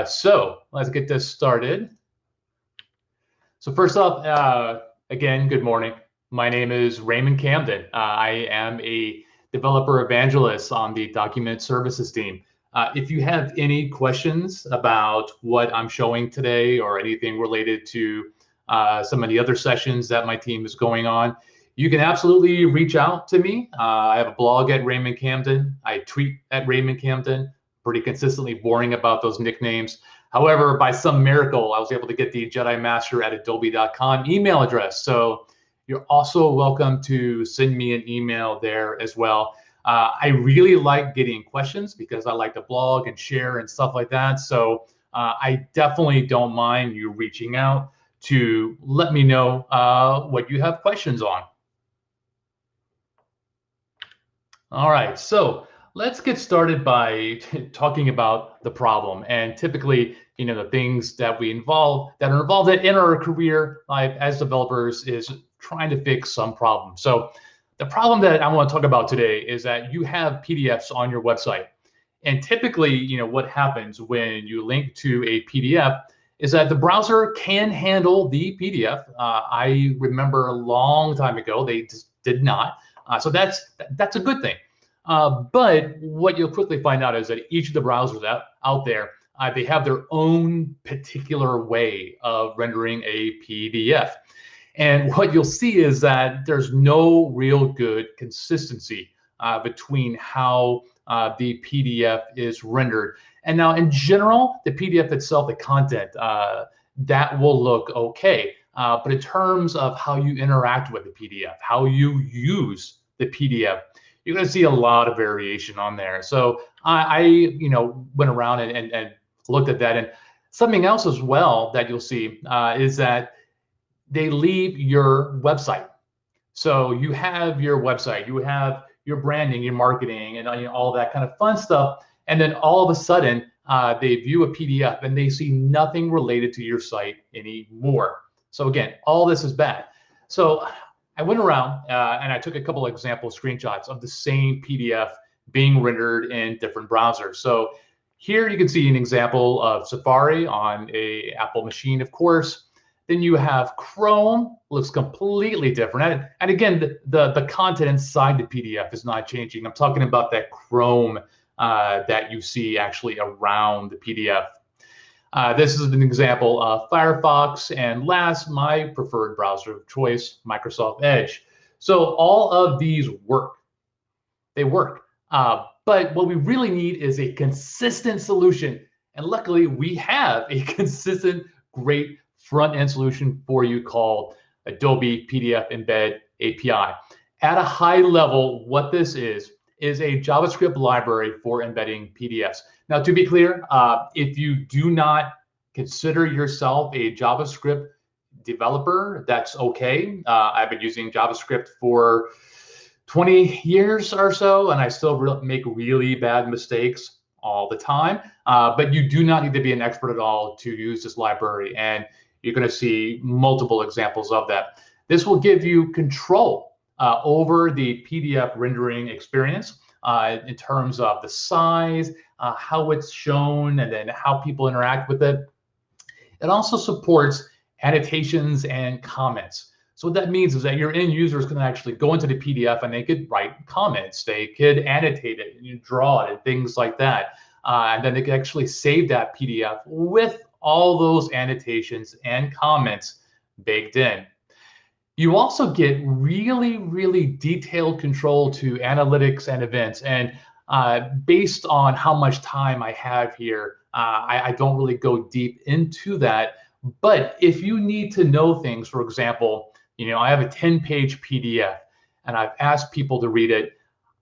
So let's get this started. So first off, again, good morning. My name is Raymond Camden. I am a developer evangelist on the document services team. If you have any questions about what I'm showing today or anything related to some of the other sessions that my team is going on, you can absolutely reach out to me. I have a blog at Raymond Camden. I tweet at Raymond Camden, pretty consistently boring about those nicknames. However, by some miracle, I was able to get the JediMaster@adobe.com email address. So you're also welcome to send me an email there as well. I really like getting questions because I like to blog and share and stuff like that. So I definitely don't mind you reaching out to let me know what you have questions on. All right, so let's get started by talking about the problem. And typically, the things that are involved in our career life as developers is trying to fix some problem. So the problem that I want to talk about today is that you have PDFs on your website. And typically, what happens when you link to a PDF is that the browser can handle the PDF. I remember a long time ago, they just did not. So that's a good thing. But what you'll quickly find out is that each of the browsers out there, they have their own particular way of rendering a PDF. And what you'll see is that there's no real good consistency between how the PDF is rendered. And now in general, the PDF itself, the content, that will look okay. But in terms of how you interact with the PDF, how you use the PDF, you're going to see a lot of variation on there. So I went around and looked at that. And something else as well that you'll see is that they leave your website. So you have your website, you have your branding, your marketing, and all that kind of fun stuff. And then all of a sudden, they view a PDF and they see nothing related to your site anymore. So again, all this is bad. So I went around and I took a couple of example screenshots of the same PDF being rendered in different browsers. So here you can see an example of Safari on a Apple machine, of course. Then you have Chrome, looks completely different. And again, the content inside the PDF is not changing. I'm talking about that Chrome that you see actually around the PDF. This is an example of Firefox, and last, my preferred browser of choice, Microsoft Edge. So all of these work. They work. But what we really need is a consistent solution. And luckily, we have a consistent, great front-end solution for you called Adobe PDF Embed API. At a high level, what this is a JavaScript library for embedding PDFs. Now, to be clear, if you do not consider yourself a JavaScript developer, that's okay. I've been using JavaScript for 20 years or so, and I still make really bad mistakes all the time. But you do not need to be an expert at all to use this library, and you're going to see multiple examples of that. This will give you control over the PDF rendering experience in terms of the size, how it's shown, and then how people interact with it. It also supports annotations and comments. So what that means is that your end users can actually go into the PDF and they could write comments, they could annotate it, and you draw it, and things like that. And then they could actually save that PDF with all those annotations and comments baked in. You also get really, really detailed control to analytics and events. And based on how much time I have here, I don't really go deep into that. But if you need to know things, for example, I have a 10-page PDF and I've asked people to read it,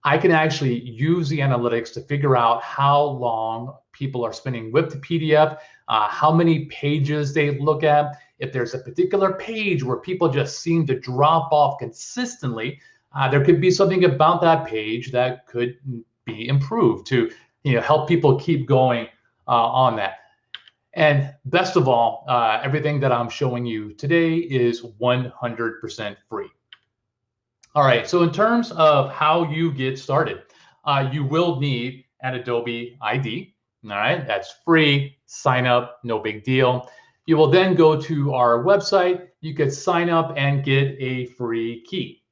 I can actually use the analytics to figure out how long people are spending with the PDF, how many pages they look at. If there's a particular page where people just seem to drop off consistently, there could be something about that page that could be improved to help people keep going on that. And best of all, everything that I'm showing you today is 100% free. All right, so in terms of how you get started, you will need an Adobe ID. All right, that's free. Sign up, no big deal. You will then go to our website. You could sign up and get a free key.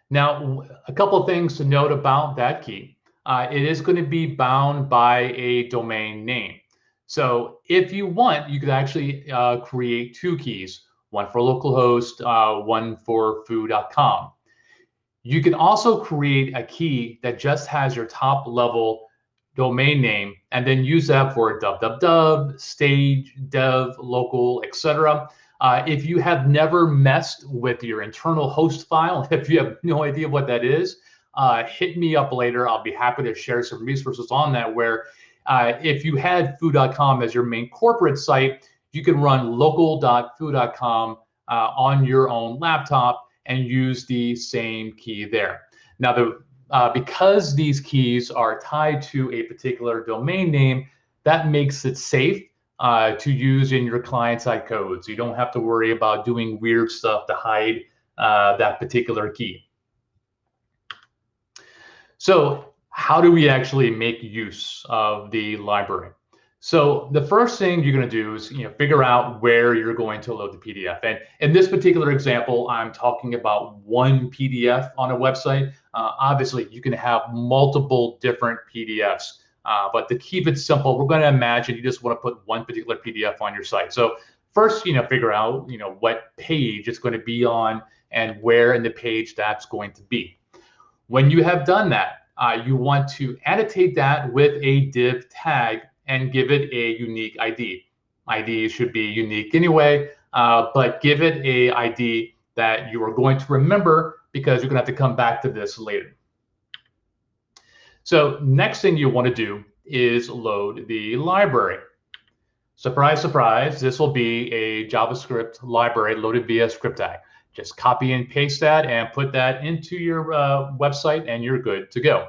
Now, a couple of things to note about that key. It is going to be bound by a domain name. So if you want, you could actually create two keys, one for localhost, one for foo.com. You can also create a key that just has your top level domain name and then use that for www, stage, dev, local, etc. If you have never messed with your internal host file, if you have no idea what that is, hit me up later. I'll be happy to share some resources on that where if you had foo.com as your main corporate site, you can run local.foo.com on your own laptop and use the same key there. Now, because these keys are tied to a particular domain name, that makes it safe to use in your client-side code. So you don't have to worry about doing weird stuff to hide that particular key. So how do we actually make use of the library? So the first thing you're going to do is figure out where you're going to load the PDF. And in this particular example, I'm talking about one PDF on a website. Obviously, you can have multiple different PDFs, but to keep it simple, we're going to imagine you just want to put one particular PDF on your site. So first, figure out what page it's going to be on and where in the page that's going to be. When you have done that, you want to annotate that with a div tag and give it a unique ID. ID should be unique anyway, but give it a ID that you are going to remember because you're going to have to come back to this later. So next thing you want to do is load the library. Surprise, surprise, this will be a JavaScript library loaded via script tag. Just copy and paste that and put that into your website and you're good to go.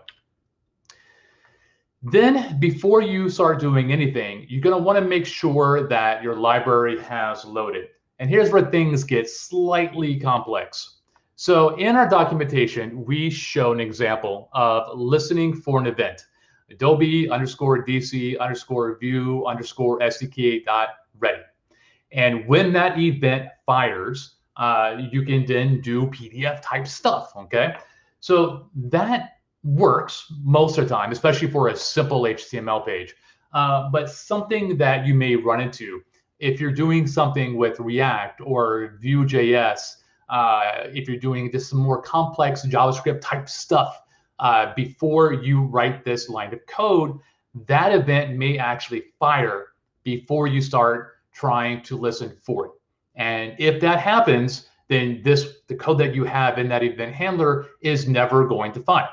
Then before you start doing anything, you're going to want to make sure that your library has loaded. And here's where things get slightly complex. So in our documentation, we show an example of listening for an event. Adobe _DC _view _SDK.ready. And when that event fires, you can then do PDF type stuff, okay? So that works most of the time, especially for a simple HTML page. But something that you may run into, if you're doing something with React or Vue.js, if you're doing just some more complex JavaScript type stuff, before you write this line of code, that event may actually fire before you start trying to listen for it. And if that happens, then the code that you have in that event handler is never going to fire.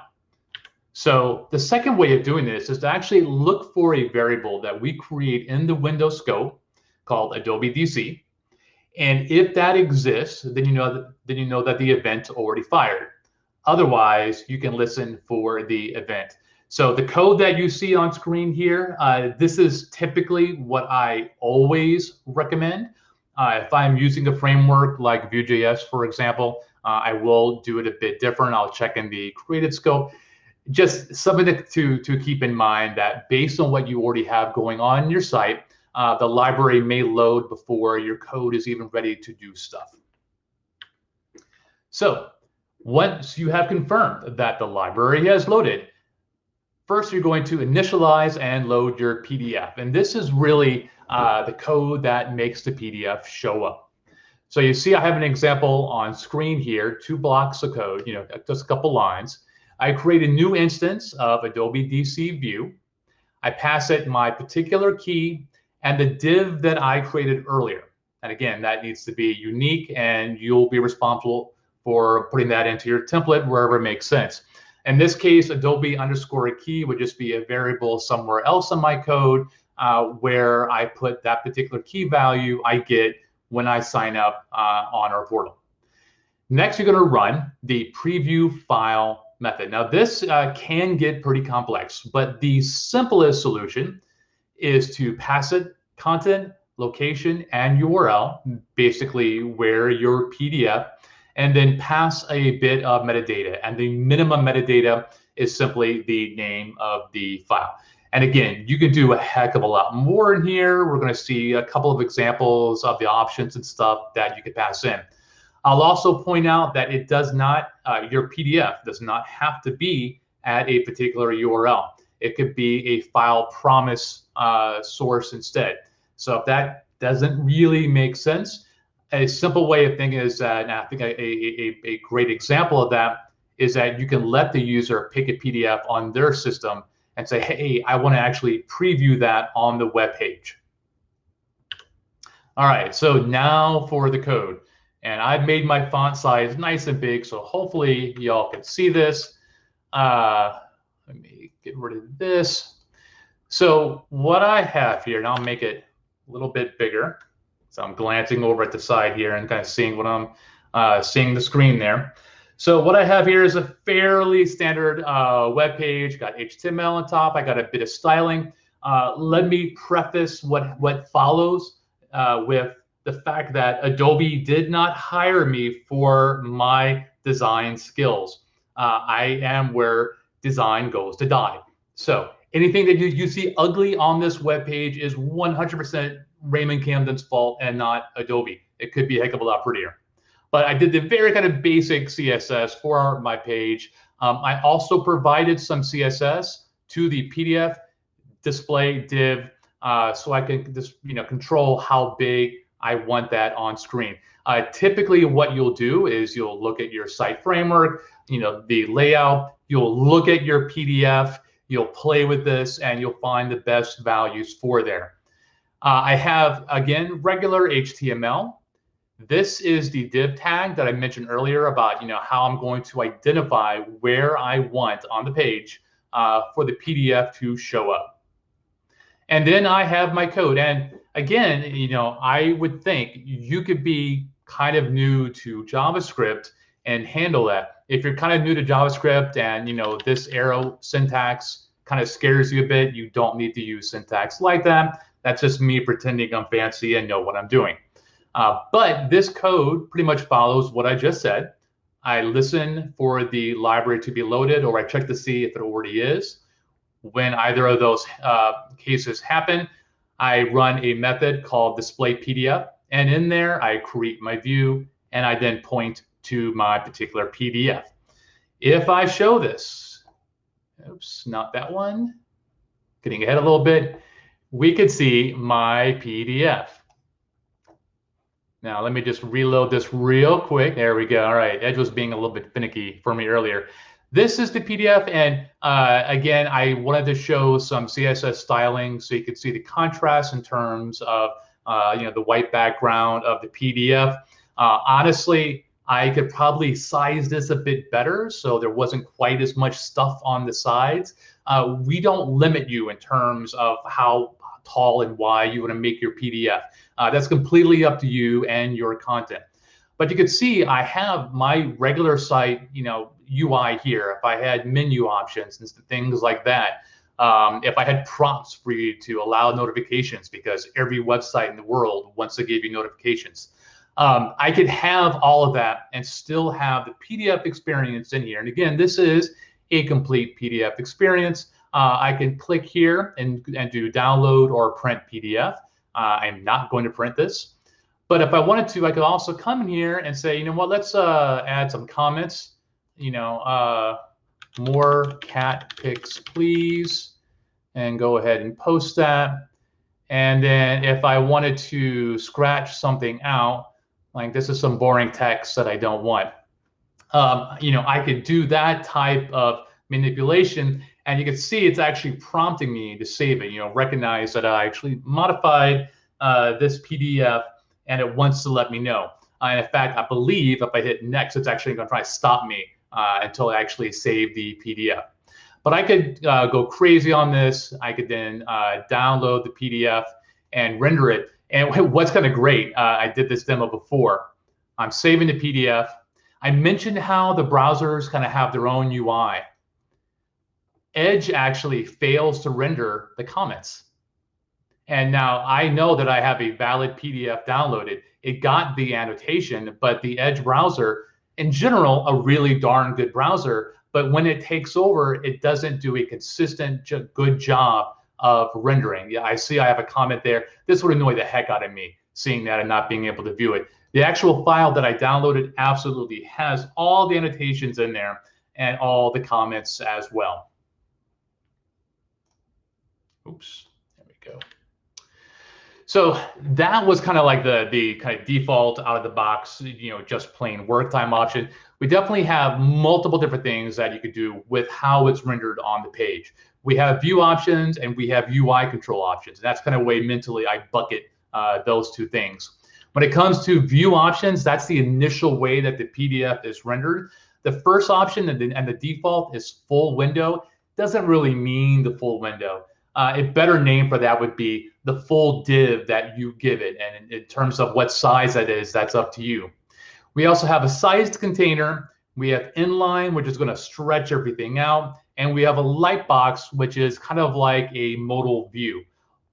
So the second way of doing this is to actually look for a variable that we create in the Windows scope called Adobe DC. And if that exists, then you know that the event already fired. Otherwise, you can listen for the event. So the code that you see on screen here, this is typically what I always recommend. If I'm using a framework like Vue.js, for example, I will do it a bit different. I'll check in the created scope. Just something to keep in mind that based on what you already have going on in your site, the library may load before your code is even ready to do stuff. So once you have confirmed that the library has loaded, first you're going to initialize and load your PDF. And this is really the code that makes the PDF show up. So you see I have an example on screen here, 2 blocks of code, just a couple lines. I create a new instance of Adobe DC View. I pass it my particular key and the div that I created earlier. And again, that needs to be unique and you'll be responsible for putting that into your template wherever it makes sense. In this case, Adobe _key would just be a variable somewhere else in my code where I put that particular key value I get when I sign up on our portal. Next, you're going to run the preview file method. Now, this can get pretty complex, but the simplest solution is to pass it content, location, and URL, basically where your PDF, and then pass a bit of metadata. And the minimum metadata is simply the name of the file. And again, you can do a heck of a lot more in here. We're going to see a couple of examples of the options and stuff that you could pass in. I'll also point out that it does not, your PDF does not have to be at a particular URL. It could be a file promise source instead. So if that doesn't really make sense, a simple way of thinking is that, and I think a great example of that is that you can let the user pick a PDF on their system and say, hey, I want to actually preview that on the web page. All right, so now for the code. And I've made my font size nice and big, so hopefully y'all can see this. Let me get rid of this. So what I have here, and I'll make it a little bit bigger. So I'm glancing over at the side here and kind of seeing what I'm seeing the screen there. So what I have here is a fairly standard web page. Got HTML on top. I got a bit of styling. Let me preface what follows with the fact that Adobe did not hire me for my design skills. I am where design goes to die. So anything that you see ugly on this web page is 100% Raymond Camden's fault and not Adobe. It could be a heck of a lot prettier. But I did the very kind of basic CSS for my page. I also provided some CSS to the PDF display div so I can just control how big I want that on screen. Typically what you'll do is you'll look at your site framework, the layout, you'll look at your PDF, you'll play with this, and you'll find the best values for there. I have, again, regular HTML. This is the div tag that I mentioned earlier about how I'm going to identify where I want on the page for the PDF to show up. And then I have my code. And again, I would think you could be kind of new to JavaScript and handle that. If you're kind of new to JavaScript and this arrow syntax kind of scares you a bit, you don't need to use syntax like that. That's just me pretending I'm fancy and know what I'm doing. But this code pretty much follows what I just said. I listen for the library to be loaded, or I check to see if it already is. When either of those cases happen, I run a method called display PDF, and in there I create my view, and I then point to my particular PDF. If I show this, oops, not that one, getting ahead a little bit, we could see my PDF. Now, let me just reload this real quick. There we go. All right, Edge was being a little bit finicky for me earlier. This is the PDF, and again, I wanted to show some CSS styling so you could see the contrast in terms of the white background of the PDF. Honestly, I could probably size this a bit better so there wasn't quite as much stuff on the sides. We don't limit you in terms of how tall and wide you want to make your PDF. That's completely up to you and your content. But you can see I have my regular site, UI here. If I had menu options and things like that, if I had prompts for you to allow notifications, because every website in the world wants to give you notifications, I could have all of that and still have the PDF experience in here. And again, this is a complete PDF experience. I can click here and do download or print PDF. I'm not going to print this. But if I wanted to, I could also come in here and say, you know what, let's add some comments. More cat pics, please. And go ahead and post that. And then if I wanted to scratch something out, like this is some boring text that I don't want, I could do that type of manipulation. And you can see it's actually prompting me to save it, recognize that I actually modified this PDF and it wants to let me know. And in fact, I believe if I hit next, it's actually going to try to stop me until I actually save the PDF. But I could go crazy on this. I could then download the PDF and render it. And what's kind of great, I did this demo before. I'm saving the PDF. I mentioned how the browsers kind of have their own UI. Edge actually fails to render the comments. And now I know that I have a valid PDF downloaded. It got the annotation, but the Edge browser, in general, a really darn good browser, but when it takes over, it doesn't do a consistent, good job of rendering. Yeah, I see I have a comment there. This would annoy the heck out of me, seeing that and not being able to view it. The actual file that I downloaded absolutely has all the annotations in there and all the comments as well. Oops, there we go. So that was kind of like the kind of default out of the box, just plain work time option. We definitely have multiple different things that you could do with how it's rendered on the page. We have view options and we have UI control options. And that's kind of the way mentally I bucket those two things. When it comes to view options, that's the initial way that the PDF is rendered. The first option and the default is full window. Doesn't really mean the full window. A better name for that would be the full div that you give it. And in terms of what size that is, that's up to you. We also have a sized container. We have inline, which is going to stretch everything out. And we have a lightbox, which is kind of like a modal view.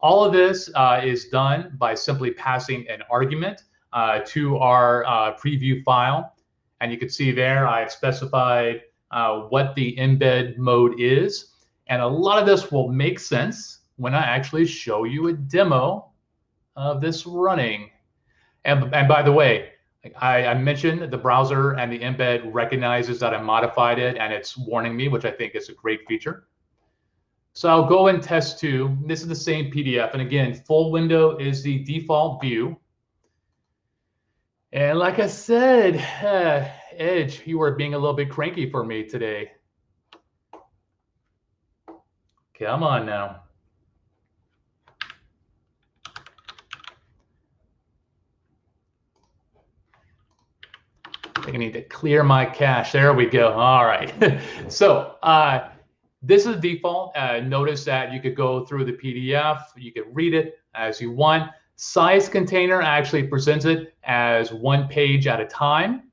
All of this is done by simply passing an argument to our preview file. And you can see there I've specified what the embed mode is. And a lot of this will make sense when I actually show you a demo of this running. And by the way, I mentioned that the browser and the embed recognizes that I modified it and it's warning me, which I think is a great feature. So I'll go and test two. This is the same PDF. And again, full window is the default view. And like I said, Edge, you were being a little bit cranky for me today. Come on now. I think I need to clear my cache. There we go. All right. So this is the default. Notice that you could go through the PDF. You could read it as you want. Size container actually presents it as one page at a time.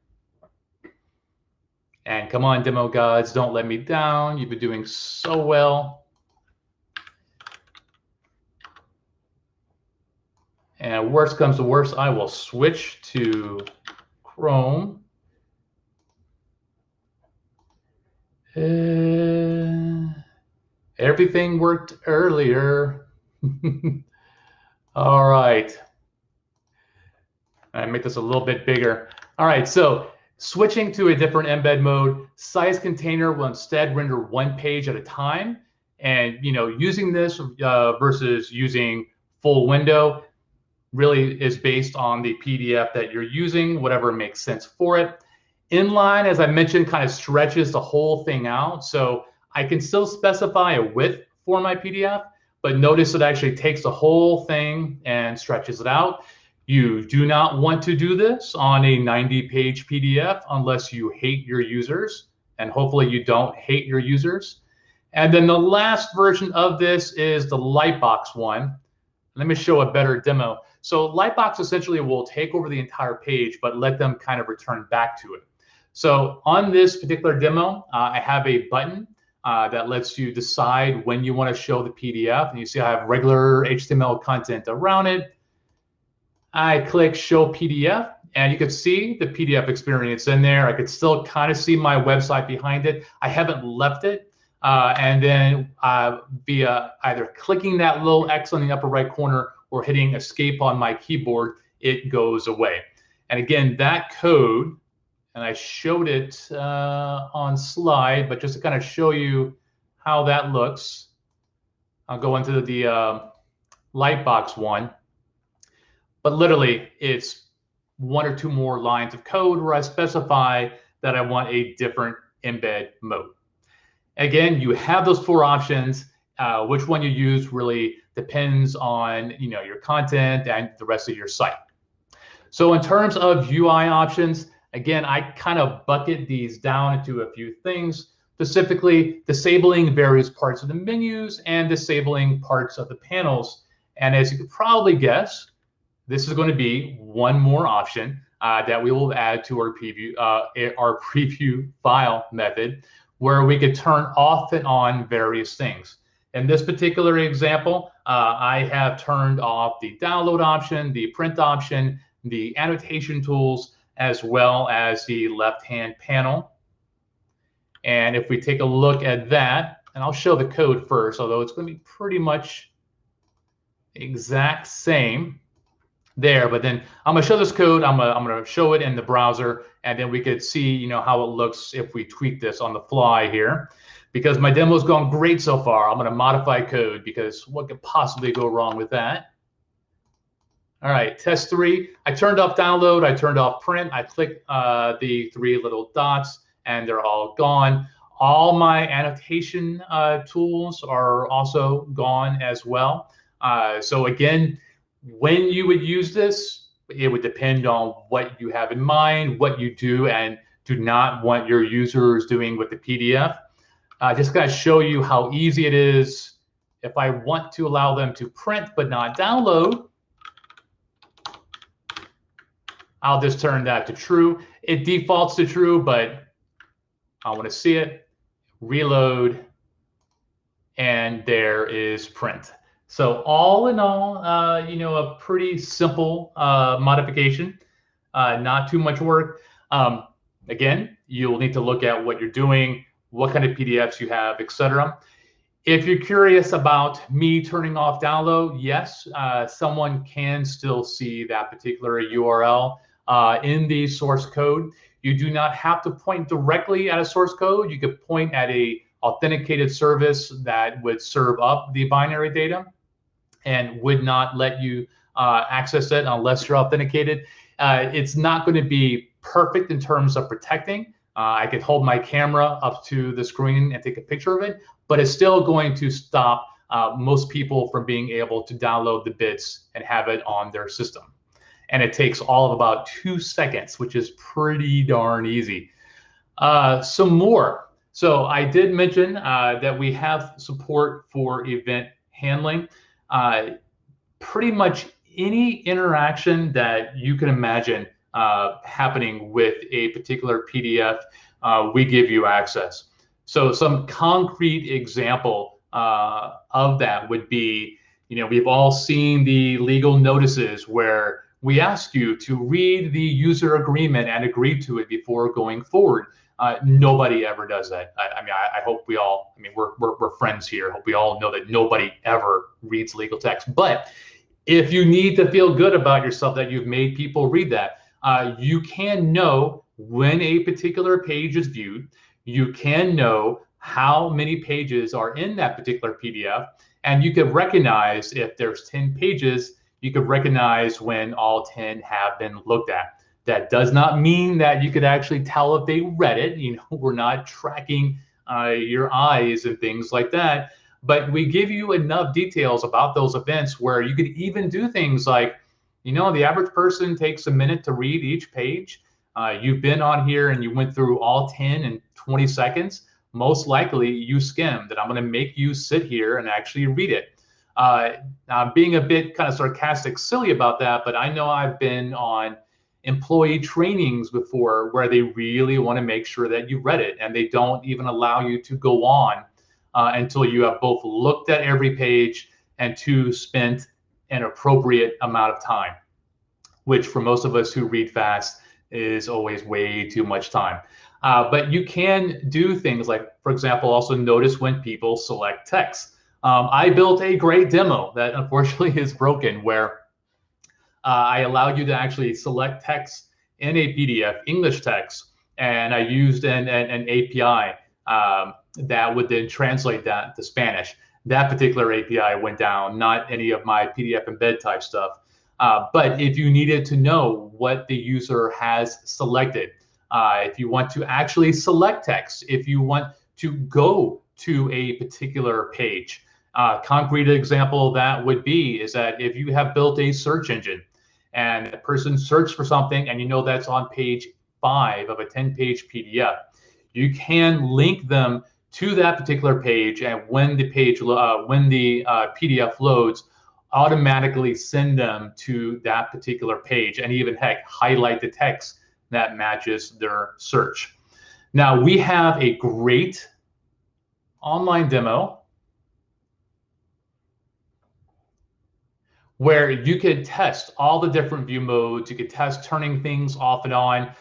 And come on, demo gods, don't let me down. You've been doing so well. And worst comes to worst, I will switch to Chrome. Everything worked earlier. All right. I make this a little bit bigger. All right, so switching to a different embed mode, size container will instead render one page at a time. And using this versus using full window really is based on the PDF that you're using, whatever makes sense for it. Inline, as I mentioned, kind of stretches the whole thing out. So I can still specify a width for my PDF, but notice it actually takes the whole thing and stretches it out. You do not want to do this on a 90-page PDF unless you hate your users, and hopefully you don't hate your users. And then the last version of this is the Lightbox one. Let me show a better demo. So Lightbox essentially will take over the entire page, but let them kind of return back to it. So on this particular demo, I have a button that lets you decide when you want to show the PDF. And you see I have regular HTML content around it. I click Show PDF, and you can see the PDF experience in there. I could still kind of see my website behind it. I haven't left it. And then via either clicking that little X on the upper right corner or hitting Escape on my keyboard, it goes away. And again, that code, and I showed it on slide, but just to kind of show you how that looks, I'll go into the Lightbox one. But literally, it's one or two more lines of code where I specify that I want a different embed mode. Again, you have those four options. Which one you use really depends on your content and the rest of your site. So in terms of UI options, again, I kind of bucket these down into a few things, specifically disabling various parts of the menus and disabling parts of the panels. And as you could probably guess, this is going to be one more option that we will add to our preview file method, where we could turn off and on various things. In this particular example, I have turned off the download option, the print option, the annotation tools, as well as the left-hand panel. And if we take a look at that, and I'll show the code first, although it's going to be pretty much exact same there, but then I'm going to show this code. I'm going to show it in the browser, and then we could see, how it looks if we tweak this on the fly here. Because my demo's gone great so far, I'm going to modify code, because what could possibly go wrong with that? All right, test 3. I turned off download. I turned off print. I clicked the 3 little dots, and they're all gone. All my annotation tools are also gone as well. So again, when you would use this, it would depend on what you have in mind, what you do and do not want your users doing with the PDF. Just going to show you how easy it is. If I want to allow them to print but not download, I'll just turn that to true. It defaults to true, but I want to see it. Reload, and there is print. So all in all, a pretty simple modification, not too much work. Again, you'll need to look at what you're doing, what kind of PDFs you have, etc. If you're curious about me turning off download, yes, someone can still see that particular URL in the source code. You do not have to point directly at a source code. You could point at a authenticated service that would serve up the binary data and would not let you access it unless you're authenticated. It's not going to be perfect in terms of protecting. I could hold my camera up to the screen and take a picture of it, but it's still going to stop most people from being able to download the bits and have it on their system. And it takes all of about 2 seconds, which is pretty darn easy. Some more. So I did mention that we have support for event handling. Pretty much any interaction that you can imagine happening with a particular PDF, we give you access. So some concrete example of that would be, we've all seen the legal notices where we ask you to read the user agreement and agree to it before going forward. Nobody ever does that. I hope we all, we're friends here. I hope we all know that nobody ever reads legal text. But if you need to feel good about yourself that you've made people read that, you can know when a particular page is viewed. You can know how many pages are in that particular PDF, and you can recognize if there's 10 pages, you could recognize when all 10 have been looked at. That does not mean that you could actually tell if they read it. We're not tracking your eyes and things like that, but we give you enough details about those events where you could even do things like, the average person takes a minute to read each page. You've been on here and you went through all 10 in 20 seconds. Most likely you skimmed, and I'm going to make you sit here and actually read it. Now, I'm being a bit kind of sarcastic, silly about that, but I know I've been on employee trainings before where they really want to make sure that you read it, and they don't even allow you to go on until you have both looked at every page and 2, spent an appropriate amount of time, which for most of us who read fast is always way too much time. But you can do things like, for example, also notice when people select text. I built a great demo that unfortunately is broken where I allowed you to actually select text in a PDF, English text, and I used an API that would then translate that to Spanish. That particular API went down, not any of my PDF embed type stuff. But if you needed to know what the user has selected, if you want to actually select text, if you want to go to a particular page, concrete example of that would be is that if you have built a search engine and a person searched for something and that's on page 5 of a 10-page PDF, you can link them to that particular page, and when the PDF loads, automatically send them to that particular page, and even highlight the text that matches their search. Now we have a great online demo where you could test all the different view modes. You could test turning things off and on.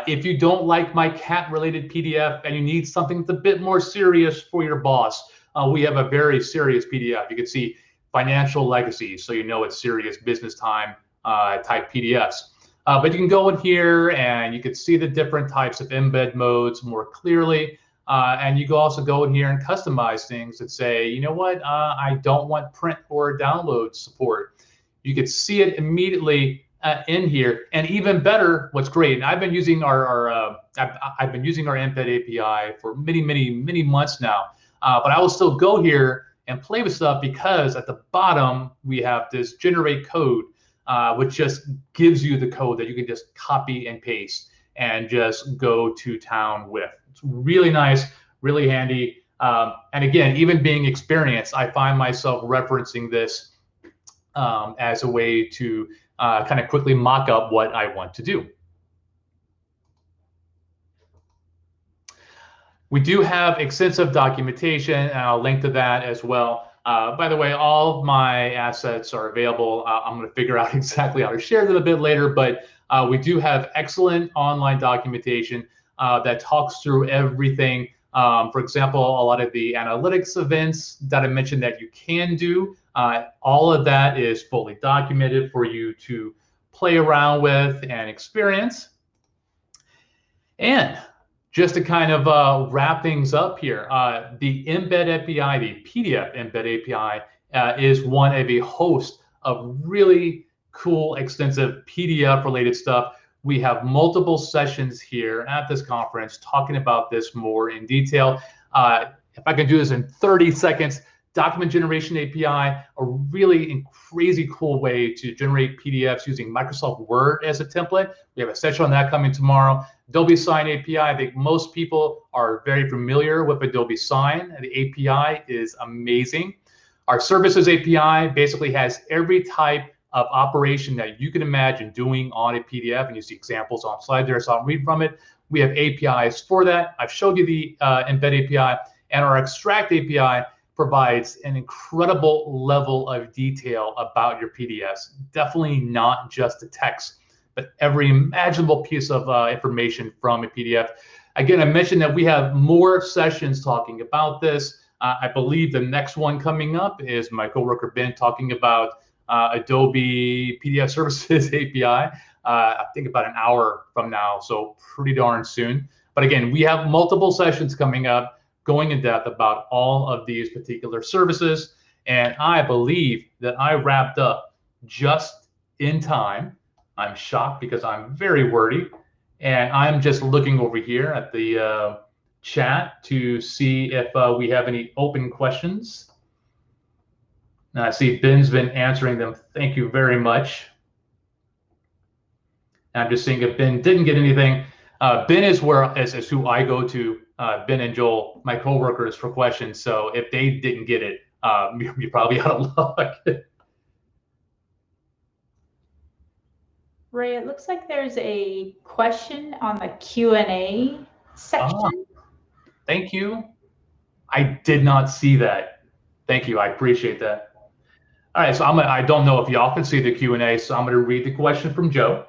If you don't like my cat-related PDF and you need something that's a bit more serious for your boss, we have a very serious PDF. You can see financial legacy, so you know it's serious business time type PDFs. But you can go in here and you can see the different types of embed modes more clearly. And you can also go in here and customize things and say, you know what, I don't want print or download support. You could see it immediately in here. And even better, what's great, and I've been using I've been using our Embed API for many months now. But I will still go here and play with stuff because at the bottom we have this generate code, which just gives you the code that you can just copy and paste and just go to town with. It's really nice, really handy. And again, even being experienced, I find myself referencing this as a way to kind of quickly mock up what I want to do. We do have extensive documentation, and I'll link to that as well. By the way, all of my assets are available. I'm going to figure out exactly how to share them a bit later, but we do have excellent online documentation that talks through everything. For example, a lot of the analytics events that I mentioned that you can do, all of that is fully documented for you to play around with and experience. And just to kind of wrap things up here, the Embed API, the PDF Embed API, is one of a host of really cool, extensive PDF-related stuff. We have multiple sessions here at this conference talking about this more in detail. If I can do this in 30 seconds, Document Generation API, a really crazy cool way to generate PDFs using Microsoft Word as a template. We have a session on that coming tomorrow. Adobe Sign API, I think most people are very familiar with Adobe Sign. The API is amazing. Our Services API basically has every type of operation that you can imagine doing on a PDF, and you see examples on the slide there, so I'll read from it. We have APIs for that. I've showed you the Embed API, and our Extract API provides an incredible level of detail about your PDFs. Definitely not just the text, but every imaginable piece of information from a PDF. Again, I mentioned that we have more sessions talking about this. I believe the next one coming up is my coworker Ben talking about Adobe PDF Services API. I think about an hour from now, so pretty darn soon. But again, we have multiple sessions coming up going in depth about all of these particular services. And I believe that I wrapped up just in time. I'm shocked because I'm very wordy. And I'm just looking over here at the chat to see if we have any open questions. And I see Ben's been answering them. Thank you very much. And I'm just seeing if Ben didn't get anything. Ben is who I go to, Ben and Joel, my coworkers, for questions. So if they didn't get it, you're probably out of luck. Ray, it looks like there's a question on the Q&A section. Thank you. I did not see that. Thank you. I appreciate that. All right, so I don't know if y'all can see the Q&A, so I'm going to read the question from Joe.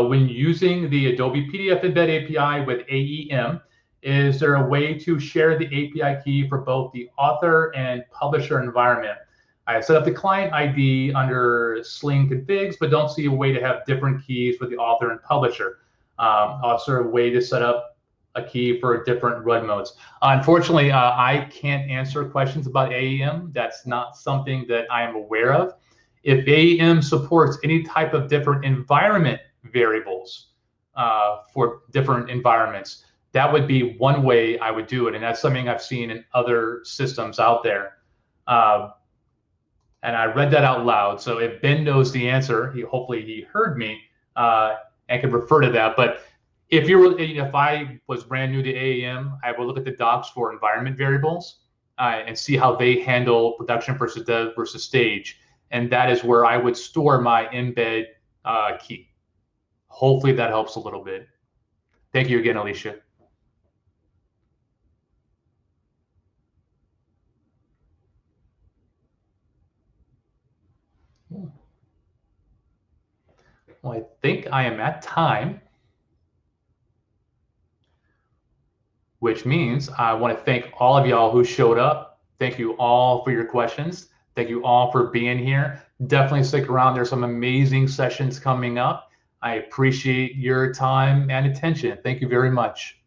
When using the Adobe PDF Embed API with AEM, is there a way to share the API key for both the author and publisher environment? I set up the client ID under Sling configs, but don't see a way to have different keys for the author and publisher. Also a way to set up a key for different run modes. Unfortunately, I can't answer questions about AEM. That's not something that I am aware of. If AEM supports any type of different environment variables for different environments, that would be one way I would do it. And that's something I've seen in other systems out there. And I read that out loud. So if Ben knows the answer, hopefully he heard me and can refer to that. But if I was brand new to AEM, I would look at the docs for environment variables and see how they handle production versus dev versus stage. And that is where I would store my embed key. Hopefully that helps a little bit. Thank you again, Alicia. Well, I think I am at time, which means I want to thank all of y'all who showed up. Thank you all for your questions. Thank you all for being here. Definitely stick around. There's some amazing sessions coming up. I appreciate your time and attention. Thank you very much.